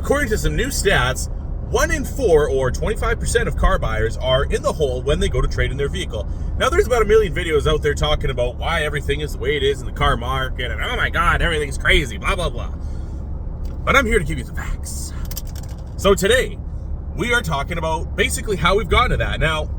According to some new stats, 1 in 4 or 25% of car buyers are in the hole when they go to trade in their vehicle. Now, there's about a million videos out there talking about why everything is the way it is in the car market and oh my God, everything's crazy, blah, blah, blah. But I'm here to give you the facts. So today, we are talking about basically how we've gotten to that. Now,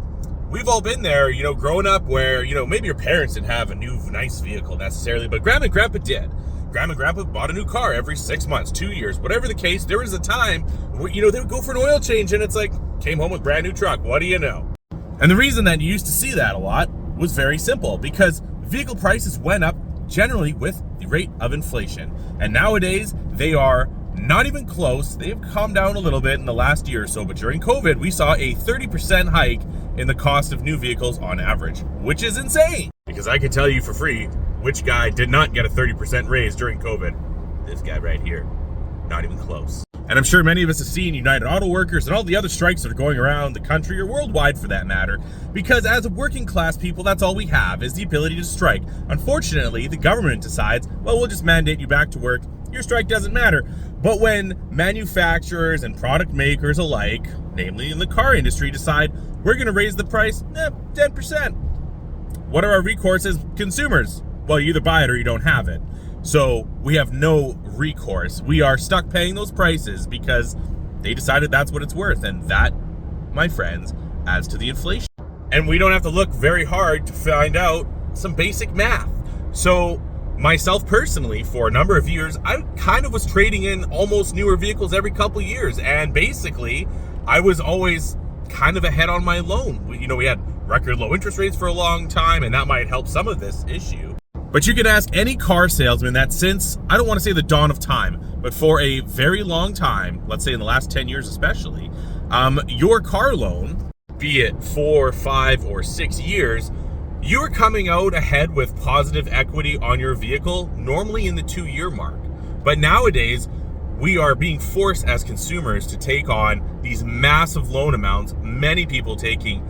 we've all been there, growing up where, maybe your parents didn't have a new nice vehicle necessarily, but Grandma and Grandpa did. Grandma and Grandpa bought a new car every 6 months, 2 years, whatever the case. There was a time where, they would go for an oil change and it's like, came home with a brand new truck. What do you know? And the reason that you used to see that a lot was very simple, because vehicle prices went up generally with the rate of inflation. And nowadays, they are not even close. They have calmed down a little bit in the last year or so, but during COVID, we saw a 30% hike in the cost of new vehicles on average, which is insane. Because I can tell you for free, which guy did not get a 30% raise during COVID? This guy right here. Not even close. And I'm sure many of us have seen United Auto Workers and all the other strikes that are going around the country or worldwide for that matter, because as a working class people, that's all we have is the ability to strike. Unfortunately, the government decides, well, we'll just mandate you back to work. Your strike doesn't matter. But when manufacturers and product makers alike, namely in the car industry, decide we're going to raise the price 10%, what are our recourse as consumers? Well, you either buy it or you don't have it. So we have no recourse. We are stuck paying those prices because they decided that's what it's worth. And that, my friends, adds to the inflation. And we don't have to look very hard to find out some basic math. So myself personally, for a number of years, I kind of was trading in almost newer vehicles every couple years. And basically, I was always kind of ahead on my loan. We had record low interest rates for a long time, and that might help some of this issue. But you can ask any car salesman that since, I don't want to say the dawn of time, but for a very long time, let's say in the last 10 years especially, your car loan, be it 4, 5, or 6 years, you're coming out ahead with positive equity on your vehicle, normally in the 2-year mark. But nowadays, we are being forced as consumers to take on these massive loan amounts, many people taking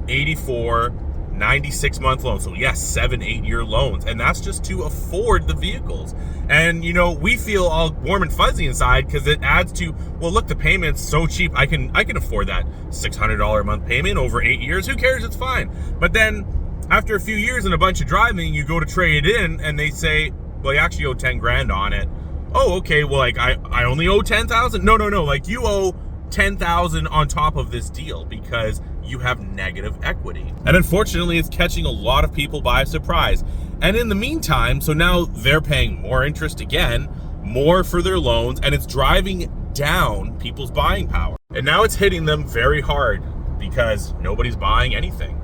84, 96-month loans. So yes, 7, 8-year loans. And that's just to afford the vehicles. And, we feel all warm and fuzzy inside because it adds to, well, look, the payment's so cheap. I can afford that $600 a month payment over 8 years. Who cares? It's fine. But then after a few years and a bunch of driving, you go to trade it in and they say, well, you actually owe 10 grand on it. Oh, okay. Well, I only owe 10,000. No. You owe 10,000 on top of this deal because you have negative equity. And unfortunately, it's catching a lot of people by surprise. And in the meantime, so now they're paying more interest again, more for their loans, and it's driving down people's buying power. And now it's hitting them very hard because nobody's buying anything.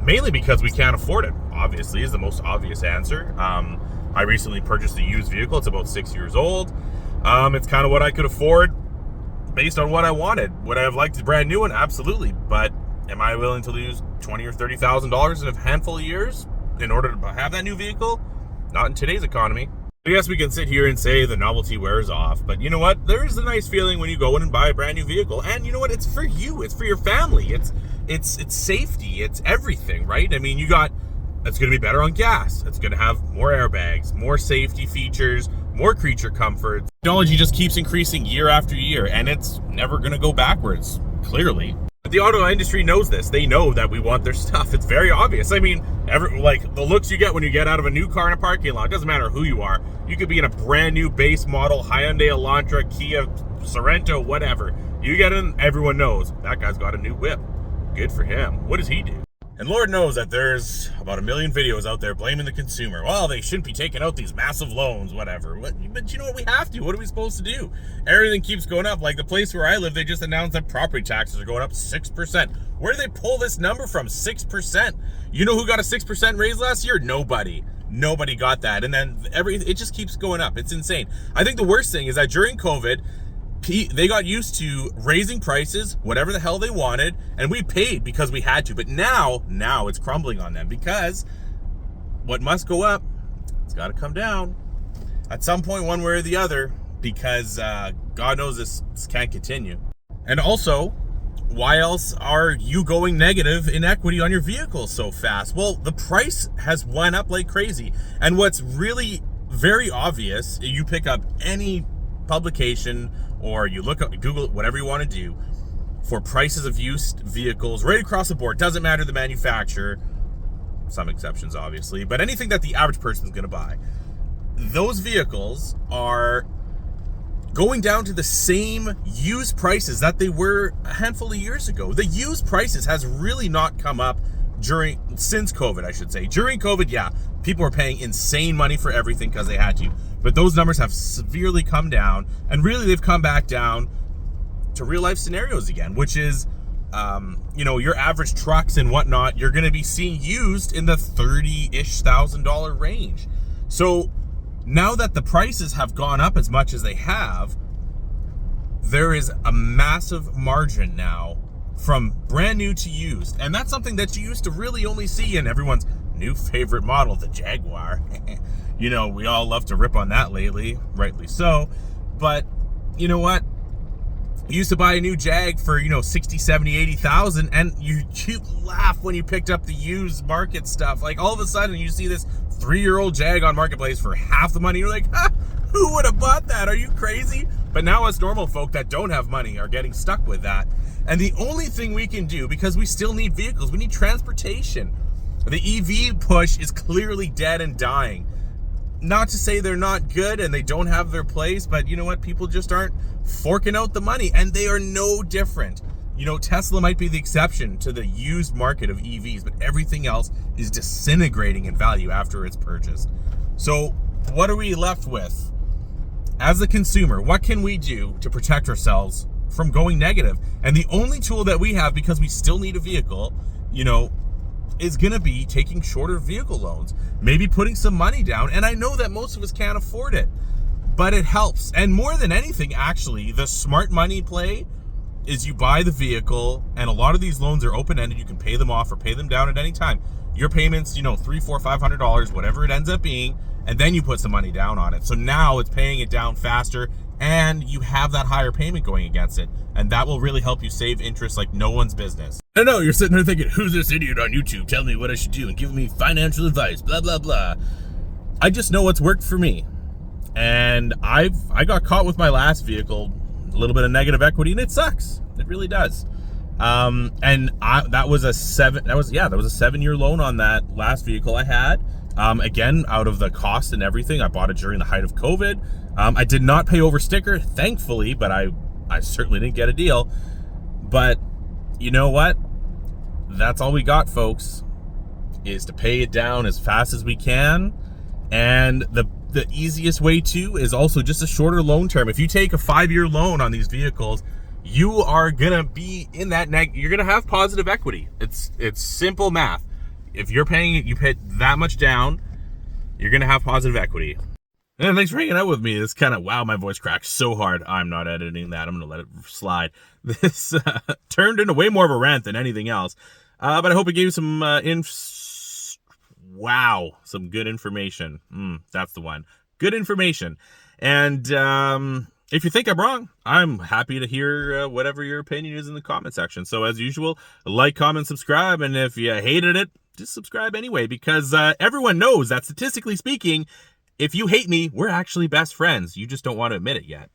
Mainly because we can't afford it, obviously, is the most obvious answer. I recently purchased a used vehicle. It's about 6 years old. It's kind of what I could afford based on what I wanted. Would I have liked a brand new one? Absolutely. But am I willing to lose $20,000 or $30,000 in a handful of years in order to have that new vehicle? Not in today's economy. I guess we can sit here and say the novelty wears off, but you know what? There is a nice feeling when you go in and buy a brand new vehicle. And you know what? It's for you. It's for your family. It's safety. It's everything, right? I mean, it's going to be better on gas. It's going to have more airbags, more safety features, more creature comforts. Technology just keeps increasing year after year, and it's never going to go backwards, clearly. But the auto industry knows this. They know that we want their stuff. It's very obvious. I mean, the looks you get when you get out of a new car in a parking lot, it doesn't matter who you are. You could be in a brand new base model, Hyundai Elantra, Kia Sorento, whatever. You get in, everyone knows that guy's got a new whip. Good for him. What does he do? And Lord knows that there's about a million videos out there blaming the consumer. Well, they shouldn't be taking out these massive loans, whatever. But you know what? We have to. What are we supposed to do? Everything keeps going up. Like the place where I live, they just announced that property taxes are going up 6%. Where do they pull this number from? 6%. You know who got a 6% raise last year? Nobody. Nobody got that. And then it just keeps going up. It's insane. I think the worst thing is that during COVID, they got used to raising prices, whatever the hell they wanted, and we paid because we had to. But now it's crumbling on them because what must go up, it's got to come down at some point, one way or the other, because God knows this can't continue. And also, why else are you going negative in equity on your vehicle so fast? Well, the price has went up like crazy. And what's really very obvious, you pick up any publication or you look up, Google it, whatever you want to do, for prices of used vehicles right across the board. Doesn't matter the manufacturer, some exceptions obviously, but anything that the average person is going to buy. Those vehicles are going down to the same used prices that they were a handful of years ago. The used prices has really not come up since COVID, I should say. During COVID, yeah, people were paying insane money for everything because they had to. But those numbers have severely come down, and really they've come back down to real life scenarios again, which is, your average trucks and whatnot, you're going to be seeing used in the $30,000-ish range. So now that the prices have gone up as much as they have, there is a massive margin now from brand new to used. And that's something that you used to really only see in everyone's new favorite model, the Jaguar. We all love to rip on that lately, rightly so. But you know what? You used to buy a new Jag for, 60, 70, 80,000, and you laugh when you picked up the used market stuff. Like, all of a sudden, you see this 3-year-old Jag on Marketplace for half the money. You're like, who would have bought that? Are you crazy? But now us normal folk that don't have money are getting stuck with that. And the only thing we can do, because we still need vehicles, we need transportation. The EV push is clearly dead and dying. Not to say they're not good and they don't have their place, but you know what? People just aren't forking out the money, and they are no different. Tesla might be the exception to the used market of EVs, but everything else is disintegrating in value after it's purchased. So what are we left with? As a consumer, what can we do to protect ourselves from going negative? And the only tool that we have, because we still need a vehicle, is going to be taking shorter vehicle loans, maybe putting some money down. And I know that most of us can't afford it, but it helps. And more than anything, actually, the smart money play is you buy the vehicle, and a lot of these loans are open-ended. You can pay them off or pay them down at any time. Your payments, $300, $400, $500, whatever it ends up being, and then you put some money down on it. So now it's paying it down faster, and you have that higher payment going against it. And that will really help you save interest like no one's business. I know, you're sitting there thinking, who's this idiot on YouTube telling me what I should do and giving me financial advice, blah, blah, blah. I just know what's worked for me. And I got caught with my last vehicle, a little bit of negative equity, and it sucks. It really does. That was a 7-year loan on that last vehicle I had. Again, out of the cost and everything, I bought it during the height of COVID. I did not pay over sticker, thankfully, but I certainly didn't get a deal. But you know what? That's all we got, folks, is to pay it down as fast as we can. And the easiest way to is also just a shorter loan term. If you take a 5-year loan on these vehicles, you are gonna be in that you're gonna have positive equity. It's simple math. If you're paying it, you pay that much down, you're gonna have positive equity. And thanks for hanging out with me. This kind of, wow, my voice cracked so hard. I'm not editing that. I'm going to let it slide. This turned into way more of a rant than anything else. But I hope it gave you some some good information. That's the one. Good information. And if you think I'm wrong, I'm happy to hear whatever your opinion is in the comment section. So as usual, like, comment, subscribe. And if you hated it, just subscribe anyway, because everyone knows that statistically speaking, if you hate me, we're actually best friends. You just don't want to admit it yet.